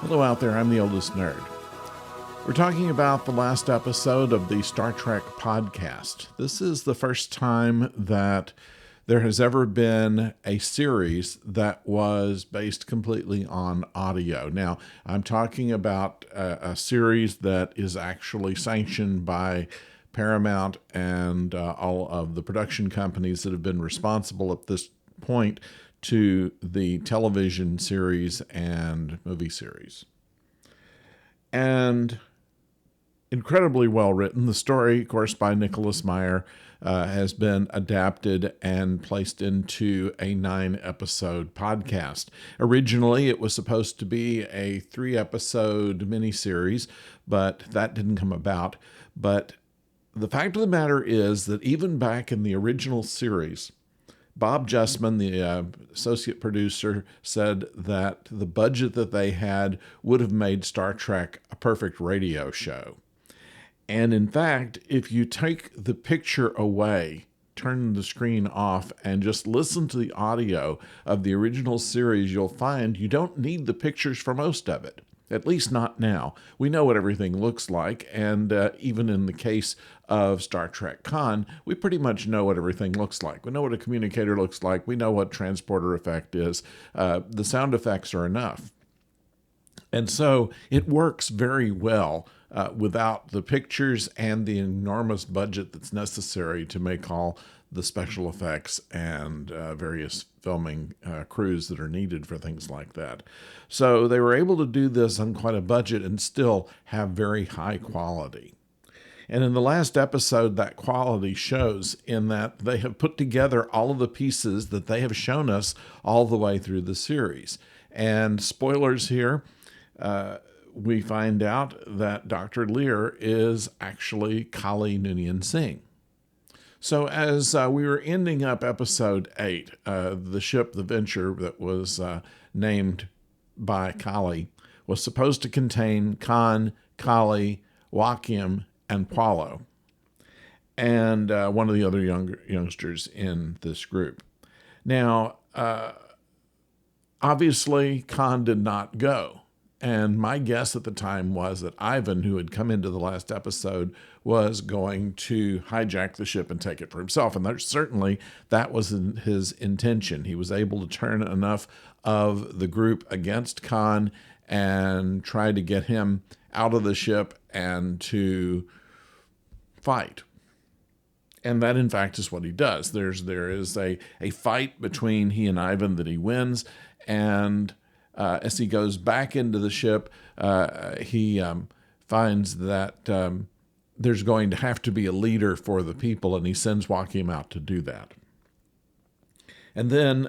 Hello out there, I'm the oldest nerd. We're talking about the last episode of the Star Trek podcast. This is the first time that there has ever been a series that was based completely on audio. Now, I'm talking about a series that is actually sanctioned by Paramount and all of the production companies that have been responsible at this point to the television series and movie series. And incredibly well written. The story, of course, by Nicholas Meyer, has been adapted and placed into a 9-episode podcast. Originally, it was supposed to be a 3-episode miniseries, but that didn't come about. But the fact of the matter is that even back in the original series, Bob Justman, the associate producer, said that the budget that they had would have made Star Trek a perfect radio show. And in fact, if you take the picture away, turn the screen off, and just listen to the audio of the original series, you'll find you don't need the pictures for most of it. At least not now. We know what everything looks like, and even in the case of Star Trek Khan, we pretty much know what everything looks like. We know what a communicator looks like. We know what transporter effect is. The sound effects are enough. And so it works very well without the pictures and the enormous budget that's necessary to make all the special effects and various filming crews that are needed for things like that. So they were able to do this on quite a budget and still have very high quality. And in the last episode, that quality shows in that they have put together all of the pieces that they have shown us all the way through the series. And spoilers here, we find out that Dr. Lear is actually Kali Noonien Singh. So as we were ending up episode 8, the ship, the Venture, that was named by Kali, was supposed to contain Khan, Kali, Wakim, and Paulo, and one of the other youngsters in this group. Now, obviously, Khan did not go. And my guess at the time was that Ivan, who had come into the last episode, was going to hijack the ship and take it for himself. And certainly that was his intention. He was able to turn enough of the group against Khan and try to get him out of the ship and to fight. And that, in fact, is what he does. There is a fight between he and Ivan that he wins, and as he goes back into the ship, he finds that there's going to have to be a leader for the people, and he sends Wakim out to do that. And then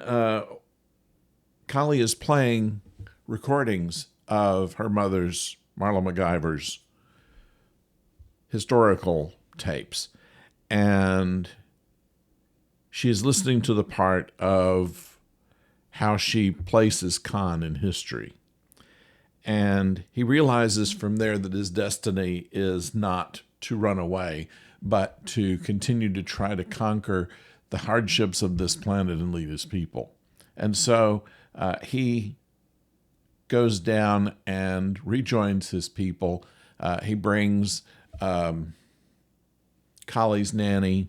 Kali is playing recordings of her mother's, Marla MacGyver's, historical tapes. And she's listening to the part of how she places Khan in history. And he realizes from there that his destiny is not to run away, but to continue to try to conquer the hardships of this planet and lead his people. And so he goes down and rejoins his people. He brings Kali's nanny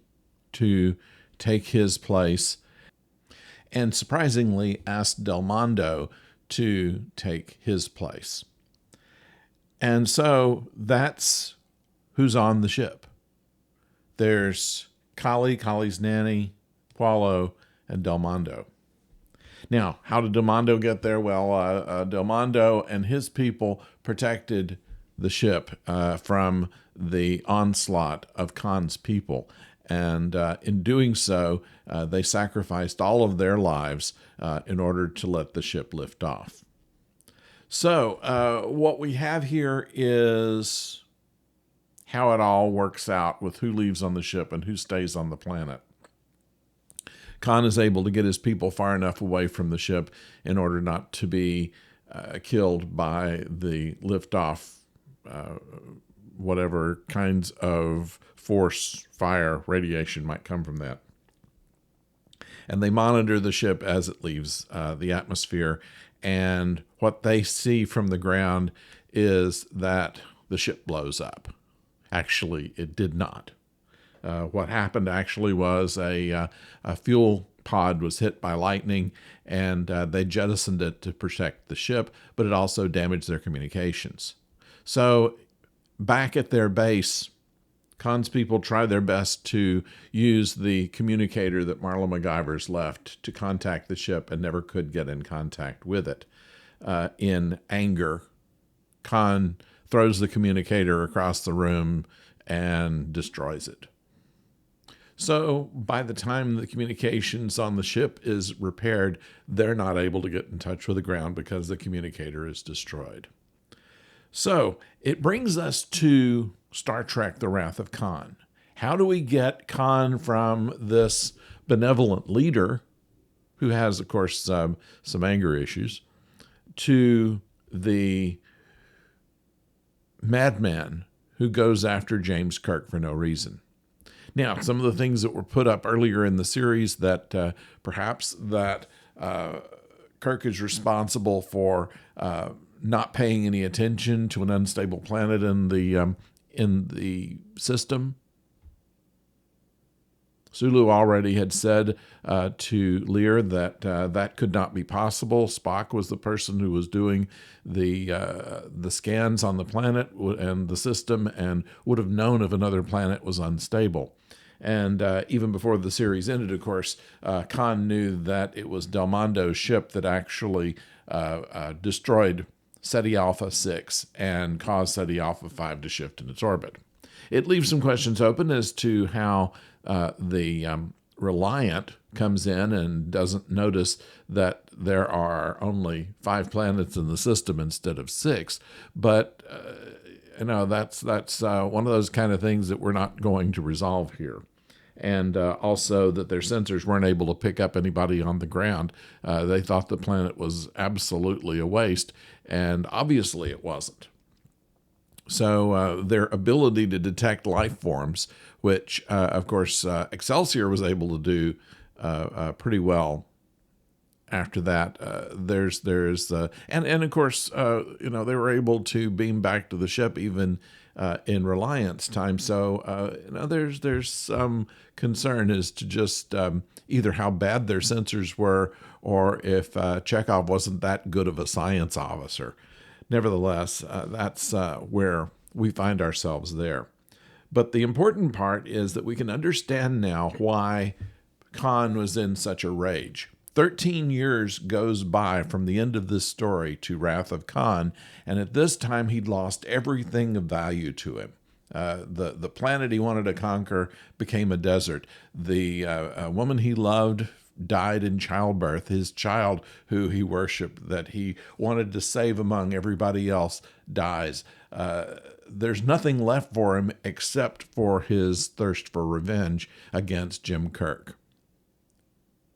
to take his place, and surprisingly asked Del Mondo to take his place. And so that's who's on the ship. There's Kali, Kali's nanny, Paulo, and Del Mondo. Now, how did Del Mondo get there? Well, Del Mondo and his people protected the ship from the onslaught of Khan's people. And in doing so, they sacrificed all of their lives in order to let the ship lift off. So what we have here is how it all works out with who leaves on the ship and who stays on the planet. Khan is able to get his people far enough away from the ship in order not to be killed by the liftoff, whatever kinds of force, fire, radiation might come from that. And they monitor the ship as it leaves the atmosphere And what they see from the ground is that the ship blows up. Actually, it did not. What happened actually was a fuel pod was hit by lightning, and they jettisoned it to protect the ship, but it also damaged their communications. So back at their base, Khan's people tried their best to use the communicator that Marla MacGyver's left to contact the ship and never could get in contact with it. In anger, Khan throws the communicator across the room and destroys it. So by the time the communications on the ship is repaired, they're not able to get in touch with the ground because the communicator is destroyed. So it brings us to Star Trek: The Wrath of Khan. How do we get Khan from this benevolent leader, who has, of course, some anger issues, to the madman who goes after James Kirk for no reason? Now, some of the things that were put up earlier in the series that perhaps that Kirk is responsible for not paying any attention to an unstable planet in the system. Sulu already had said to Lear that that could not be possible. Spock was the person who was doing the scans on the planet and the system and would have known if another planet was unstable. And even before the series ended, of course, Khan knew that it was Del Mondo's ship that actually destroyed Ceti Alpha 6 and caused Ceti Alpha 5 to shift in its orbit. It leaves some questions open as to how the Reliant comes in and doesn't notice that there are only 5 planets in the system instead of 6. But that's one of those kind of things that we're not going to resolve here. And also that their sensors weren't able to pick up anybody on the ground. They thought the planet was absolutely a waste, and obviously it wasn't. So their ability to detect life forms, which, of course, Excelsior was able to do pretty well. After that, and of course, they were able to beam back to the ship even in Reliance time. So there's some concern as to just either how bad their sensors were or if Chekhov wasn't that good of a science officer. Nevertheless, that's where we find ourselves there. But the important part is that we can understand now why Khan was in such a rage. 13 years goes by from the end of this story to Wrath of Khan, and at this time he'd lost everything of value to him. The planet he wanted to conquer became a desert. The woman he loved died in childbirth. His child, who he worshipped, that he wanted to save among everybody else, dies. There's nothing left for him except for his thirst for revenge against Jim Kirk.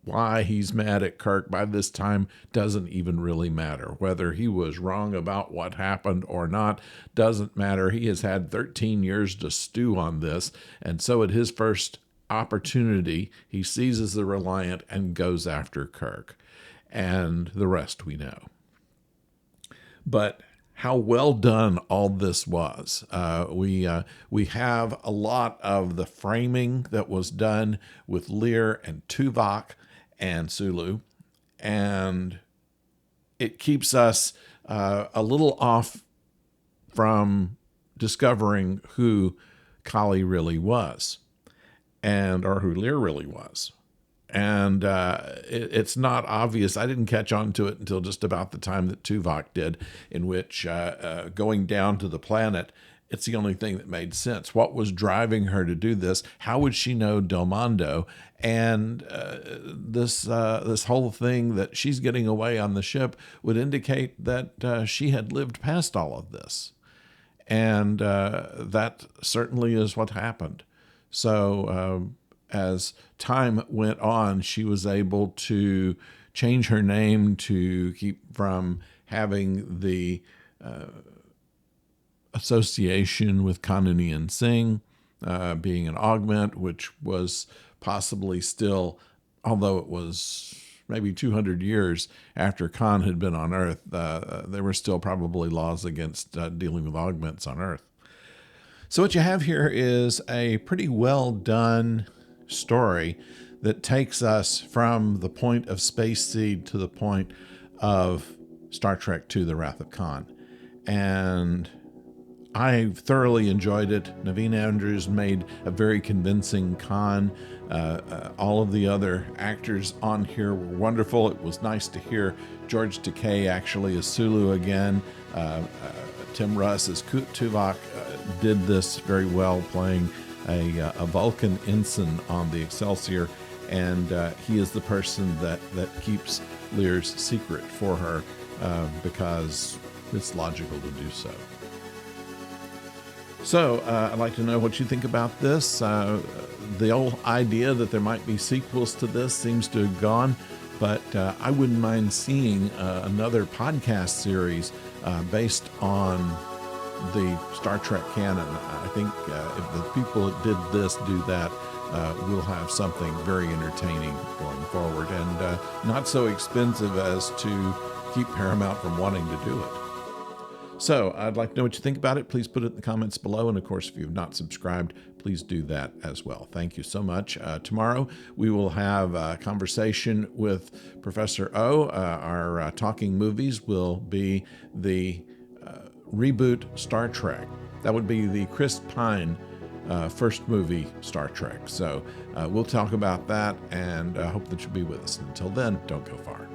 Why he's mad at Kirk by this time doesn't even really matter. Whether he was wrong about what happened or not doesn't matter. He has had 13 years to stew on this, and so at his first opportunity, he seizes the Reliant and goes after Kirk. And the rest we know. But how well done all this was. We have a lot of the framing that was done with Lear and Tuvok and Sulu, and it keeps us a little off from discovering who Kali really was, or who Lear really was. And it's not obvious. I didn't catch on to it until just about the time that Tuvok did, in which going down to the planet, it's the only thing that made sense. What was driving her to do this? How would she know Del Mondo? And this whole thing that she's getting away on the ship would indicate that she had lived past all of this. And that certainly is what happened. So as time went on, she was able to change her name to keep from having the association with Kanunian Singh, being an augment, which was possibly still, although it was maybe 200 years after Khan had been on Earth, there were still probably laws against dealing with augments on Earth. So what you have here is a pretty well done story that takes us from the point of Space Seed to the point of Star Trek II: The Wrath of Khan. And I thoroughly enjoyed it. Naveen Andrews made a very convincing Khan. All of the other actors on here were wonderful. It was nice to hear George Takei actually as Sulu again. Tim Russ as Tuvok did this very well, playing a Vulcan ensign on the Excelsior. And he is the person that keeps Lear's secret for her because it's logical to do so. So I'd like to know what you think about this. The old idea that there might be sequels to this seems to have gone, but I wouldn't mind seeing another podcast series based on the Star Trek canon. I think if the people that did this do that, we'll have something very entertaining going forward and not so expensive as to keep Paramount from wanting to do it. So I'd like to know what you think about it. Please put it in the comments below. And of course, if you've not subscribed, please do that as well. Thank you so much. Tomorrow, we will have a conversation with Professor O. Our talking movies will be the reboot Star Trek. That would be the Chris Pine first movie Star Trek. So we'll talk about that and hope that you'll be with us. Until then, don't go far.